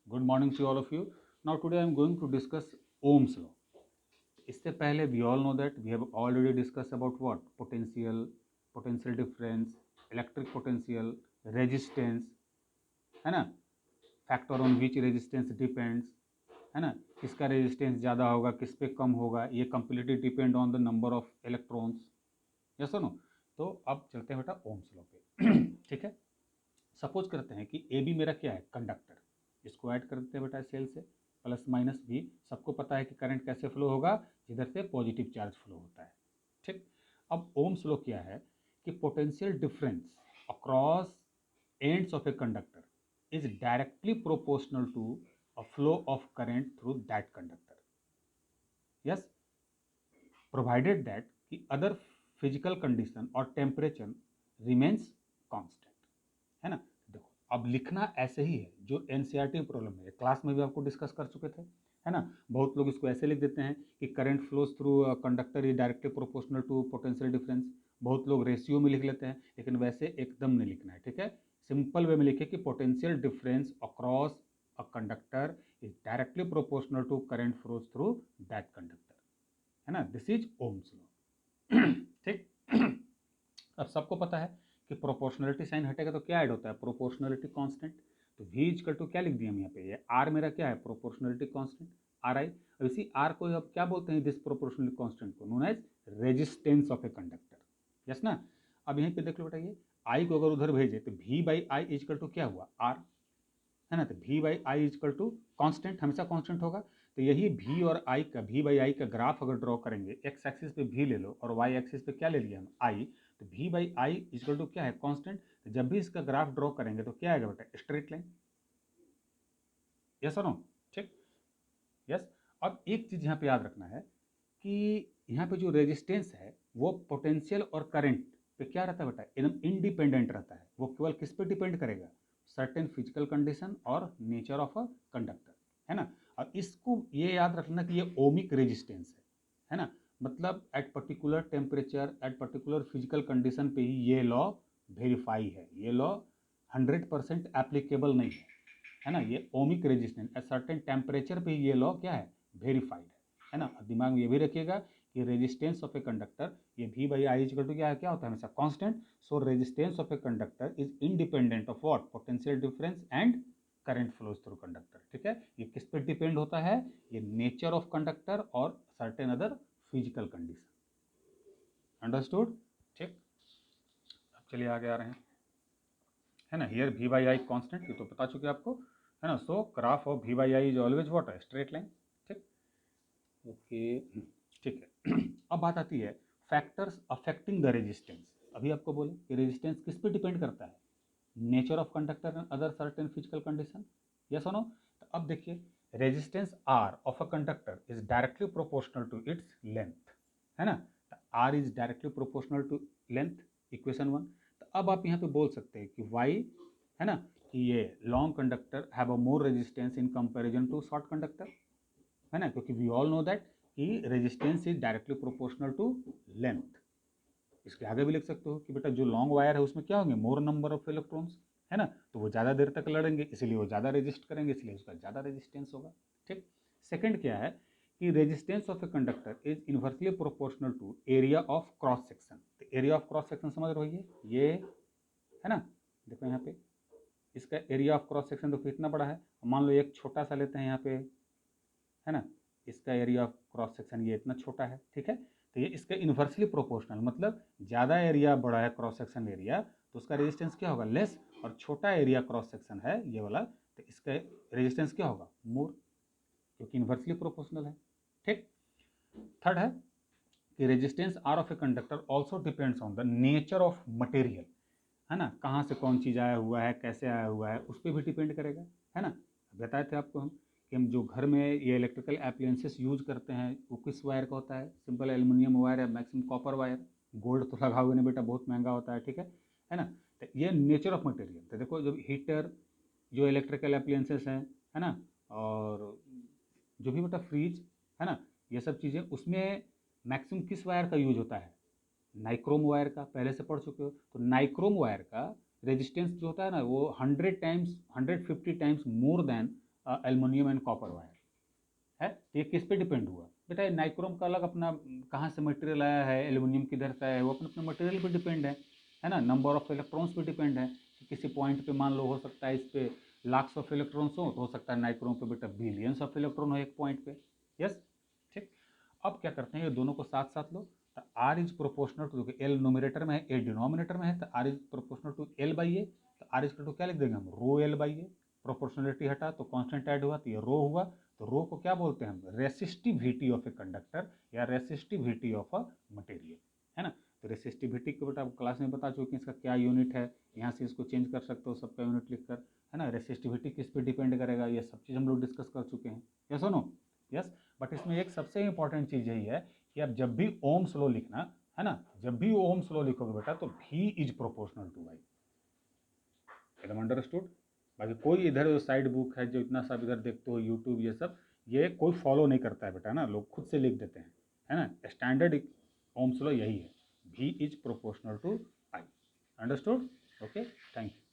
Good morning to all of you. Now today I am going to discuss Ohm's law. इससे पहले we all know that we have already discussed about what? Potential difference, electric potential, resistance, है ना? Factor on which resistance depends, है ना? किसका resistance ज़्यादा होगा, किस पे कम होगा, ये completely depend on the number of electrons. Yes और नो? तो अब चलते हैं बेटा ओम्स लॉ पे. ठीक है. सपोज करते हैं कि ए बी मेरा क्या है, कंडक्टर. इसको ऐड करते हैं बेटा सेल से, प्लस माइनस भी. सबको पता है कि करंट कैसे फ्लो होगा, जिधर से पॉजिटिव चार्ज फ्लो होता है. ठीक. अब ओम्स लॉ क्या है कि potential difference across ends of a conductor is directly proportional to a flow of current through that conductor. Yes, provided that the other physical condition or temperature remains constant. है ना. देखो अब लिखना ऐसे ही है जो एनसीईआरटी प्रॉब्लम है, class में भी आपको डिस्कस कर चुके थे, है ना. बहुत लोग इसको ऐसे लिख देते हैं कि current flows through conductor is directly proportional to potential difference. बहुत लोग रेशियो में लिख लेते हैं, लेकिन वैसे एकदम नहीं लिखना है. ठीक है. सिंपल वे में लिखे कि potential difference across a conductor is directly proportional to current flows through that conductor, है ना. This is Ohm's law. ठीक. अब सबको पता है कि प्रोपोर्शनलिटी साइन हटेगा तो क्या ऐड होता है, प्रोपोर्शनलिटी कांस्टेंट. तो v इक्वल टू क्या लिख दिया हम यहाँ पे, ये r मेरा क्या है, प्रोपोर्शनलिटी कांस्टेंट आर आई. अब इसी r को अब क्या बोलते हैं, दिस प्रोपोर्शनलिटी कांस्टेंट को known as resistance of a conductor. Yes ना. अब यहीं पे देख लो बेटा, ये i को अगर उधर भेजे तो v by I equal to क्या हुआ, r, है ना. तो v by I equal to constant, हमेशा कांस्टेंट होगा. तो यही v और i का, v बाई आई का ग्राफ अगर ड्रॉ करेंगे, x एक्सिस पे v ले लो और y एक्सिस पे क्या ले लिया हम, i. तो v by I equal to क्या है, कांस्टेंट. तो जब भी इसका ग्राफ ड्रॉ करेंगे तो क्या आएगा बेटा, स्ट्रेट लाइन. यस और नो. ठीक. यस. अब एक चीज यहाँ पे याद रखना है कि यहाँ पे जो रेजिस्टेंस है वो पोटेंशियल और करंट पे क्या रहता है बेटा, एकदम इंडिपेंडेंट रहता है. वो केवल किस पे डिपेंड करेगा, सर्टेन फिजिकल कंडीशन और नेचर ऑफ अ कंडक्टर, है ना. अब इसको ये याद रखना कि ये ओमिक रेजिस्टेंस है ना. मतलब at particular temperature, at particular physical condition पे ही ये लॉ वेरीफाई है. ये लॉ 100% एप्लीकेबल नहीं है ना. ये ohmic resistance at certain temperature पे ये लॉ क्या है, वेरीफाइड है ना. दिमाग में ये भी रखिएगा कि रेजिस्टेंस ऑफ ए कंडक्टर, ये v by I equal to क्या होता है, हमेशा constant. So resistance of a conductor is independent of what, potential difference and current flows through conductor. ठीक है. ये किस पे डिपेंड होता है, ये नेचर ऑफ कंडक्टर और certain other physical condition. Understood. ठीक. अब चलिए आगे आ रहे हैं, है ना. Here v by I constant, ये तो बता चुके आपको, है ना. सो graph of v by I is always what, है स्ट्रेट लाइन. ठीक. ओके. ठीक है. अब बात आती है फैक्टर्स अफेक्टिंग द रेजिस्टेंस. अभी आपको बोले कि रेजिस्टेंस किस पे डिपेंड करता है, nature of conductor and other certain physical condition. Yes और नो. तो अब देखिए, resistance R of a conductor is directly proportional to its length, है ना. R is directly proportional to length, equation 1. तो अब आप यहाँ पे बोल सकते हैं कि वाई, है ना, कि ये long conductor have a more resistance in comparison to short conductor, है ना. क्योंकि वी ऑल नो दैट कि resistance is directly proportional to length. इसके आगे भी लिख सकते हो कि बेटा जो लॉन्ग वायर है उसमें क्या होंगे, मोर नंबर ऑफ इलेक्ट्रॉन्स, है ना. तो वो ज़्यादा देर तक लड़ेंगे, इसलिए वो ज़्यादा रेजिस्ट करेंगे, इसलिए उसका ज़्यादा रेजिस्टेंस होगा. ठीक. सेकंड क्या है कि resistance of a conductor is inversely proportional to area of cross section. तो एरिया ऑफ क्रॉस सेक्शन समझ रही है ये, है ना. देखो यहाँ पे इसका एरिया ऑफ क्रॉस सेक्शन देखो कितना बड़ा है. मान लो एक छोटा सा लेते हैं यहाँ पे, है ना. इसका एरिया ऑफ क्रॉस सेक्शन ये इतना छोटा है. ठीक है. तो ये इसका इन्वर्सली प्रोपोर्शनल, मतलब ज़्यादा एरिया बड़ा है क्रॉस सेक्शन एरिया, तो उसका रेजिस्टेंस क्या होगा, लेस. और छोटा एरिया क्रॉस सेक्शन है ये वाला, तो इसका रेजिस्टेंस क्या होगा, मोर, क्योंकि इन्वर्सली प्रोपोर्शनल है. ठीक. थर्ड है कि resistance R of a conductor also depends on the nature of material, है ना. कहाँ से कौन चीज़ आया हुआ है, कैसे आया हुआ है, उस पर भी डिपेंड करेगा, है ना. बताए थे आपको हम कि हम जो घर में ये इलेक्ट्रिकल अप्लायंसेस यूज करते हैं वो किस वायर का होता है, सिंपल एल्युमिनियम वायर या मैक्सिमम कॉपर वायर. गोल्ड तो लगाओगे नहीं बेटा, बहुत महंगा होता है. ठीक है ना. तो ये नेचर ऑफ मटेरियल. तो देखो जब हीटर, जो इलेक्ट्रिकल अप्लायंसेस हैं, है ना, और जो भी बेटा फ्रिज, है ना, ये सब चीज़ें, उसमें मैक्सिमम किस वायर का यूज होता है, नाइक्रोम वायर का. पहले से पढ़ चुके हो. तो नाइक्रोम वायर का रेजिस्टेंस जो होता है ना, वो 100 times 150 times more than aluminium and copper wire है, तो ये किस पे डिपेंड हुआ बेटा, ये नाइक्रोम का अलग अपना कहाँ से मटेरियल आया है, एल्युमिनियम किधर से आया है, वो अपने अपने मटेरियल पे डिपेंड है ना, नंबर ऑफ इलेक्ट्रॉन्स पे डिपेंड है कि किसी पॉइंट पे मान लो हो सकता है इस पे लाख्स ऑफ इलेक्ट्रॉन्स हो, तो हो सकता है नाइक्रोम पे बेटा बिलियंस ऑफ इलेक्ट्रॉन हो एक पॉइंट पे। यस, ठीक। अब क्या करते हैं, ये दोनों को साथ साथ लो, तो R is proportional to, L numerator में है, ए डिनोमिनेटर में है, तो R is proportional to L by A, तो आर इज टू क्या लिख देंगे हम, rho L by A, proportionality हटा तो कांस्टेंट ऐड हुआ तो ये रो हुआ, तो रो को क्या बोलते हैं हम, रेसिस्टिविटी ऑफ ए कंडक्टर या रेसिस्टिविटी ऑफ अ मटेरियल, है ना। तो रेसिस्टिविटी को बेटा क्लास में बता चुके हैं इसका क्या यूनिट है, यहाँ से इसको चेंज कर सकते हो सबका यूनिट लिखकर, है ना। रेसिस्टिविटी किस पे डिपेंड करेगा, ये सब चीज़ हम लोग डिस्कस कर चुके हैं, यस और नो, यस। बट इसमें एक सबसे इंपॉर्टेंट चीज़ यही है कि अब जब भी ओम्स लॉ लिखना है ना, जब भी ओम्स लॉ लिखोगे बेटा तो V is proportional to I, एकदम अंडरस्टूड। बाकी कोई इधर साइड बुक है जो इतना सब इधर देखते हो यूट्यूब ये सब, ये कोई फॉलो नहीं करता है बेटा ना, लोग खुद से लिख देते हैं, है ना। स्टैंडर्ड ओम्स लॉ यही है, V is proportional to I, understood, okay, thank you.